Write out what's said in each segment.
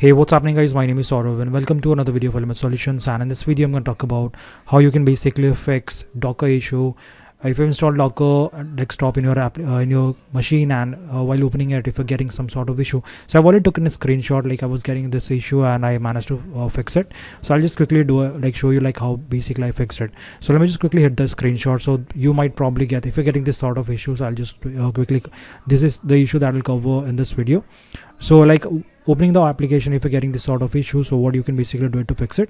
Hey, what's happening guys? My name is Saurav and welcome to another video of Element Solutions. And in this video I'm going to talk about how you can basically fix Docker issue if you install Docker desktop in your app in your machine, and while opening it, if you're getting some sort of issue. So I've already taken a screenshot, like I was getting this issue and I managed to fix it. So I'll just quickly show you like how basically I fixed it. So let me just quickly hit the screenshot. So you might probably get, if you're getting this sort of issues, I'll just quickly, this is the issue that I'll cover in this video. So like opening the application, if you're getting this sort of issue, so what you can basically do it to fix it,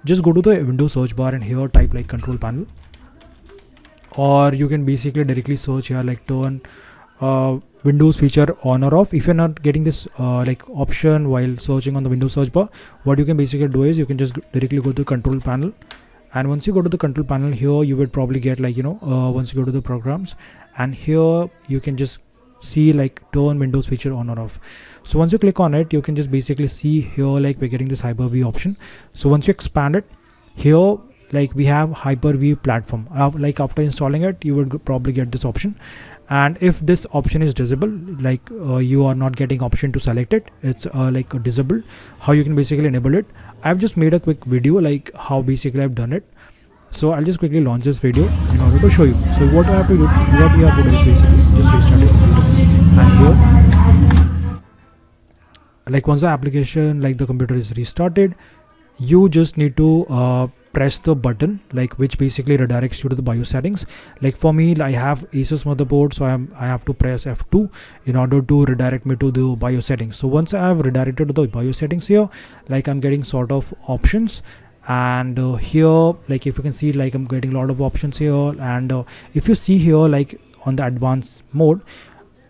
just go to the Windows search bar and here type like control panel, or you can basically directly search here like turn Windows feature on or off. If you're not getting this like option while searching on the Windows search bar, what you can basically do is you can just directly go to control panel, and once you go to the control panel here, you would probably get like once you go to the programs, and here you can just see like turn Windows feature on or off. So once you click on it, you can just basically see here like we're getting this Hyper-V option. So once you expand it here, like we have Hyper-V platform, like after installing it, you would probably get this option. And if this option is disabled, like you are not getting option to select it, it's like disabled, how you can basically enable it. I've just made a quick video like how basically I've done it. So I'll just quickly launch this video in order to show you. So what I have to do, what we have to do is basically just restart your computer, and here like once the application, like the computer is restarted, you just need to press the button like which basically redirects you to the BIOS settings. Like for me, I have Asus motherboard, so I have to press F2 in order to redirect me to the BIOS settings. So once I have redirected to the BIOS settings here, like I'm getting sort of options, and here like if you can see, like I'm getting a lot of options here. And if you see here like on the advanced mode,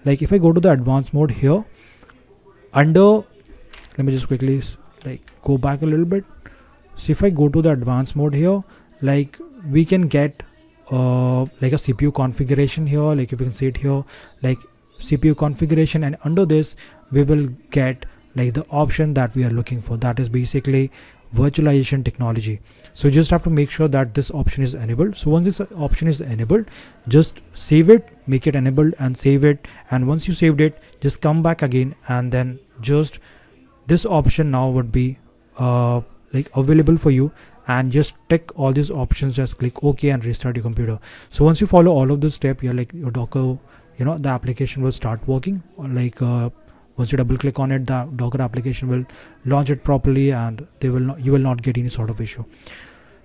like if I go to the advanced mode here under, let me just quickly like go back a little bit. So if I go to the advanced mode here, like we can get like a CPU configuration here, like if you can see it here, like CPU configuration, and under this we will get like the option that we are looking for, that is basically virtualization technology. So you just have to make sure that this option is enabled. So once this option is enabled, just save it, make it enabled and save it. And once you saved it, just come back again, and then just this option now would be like available for you, and just tick all these options, just click OK and restart your computer. So once you follow all of this step, you're like your Docker, the application will start working. Like once you double click on it, the Docker application will launch it properly, and you will not get any sort of issue.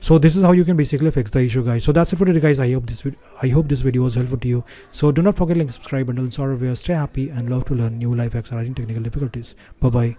So this is how you can basically fix the issue, guys. So that's it for today, guys. I hope this video was helpful to you. So do not forget to subscribe, and also stay happy and love to learn new life hacks and technical difficulties. Bye bye.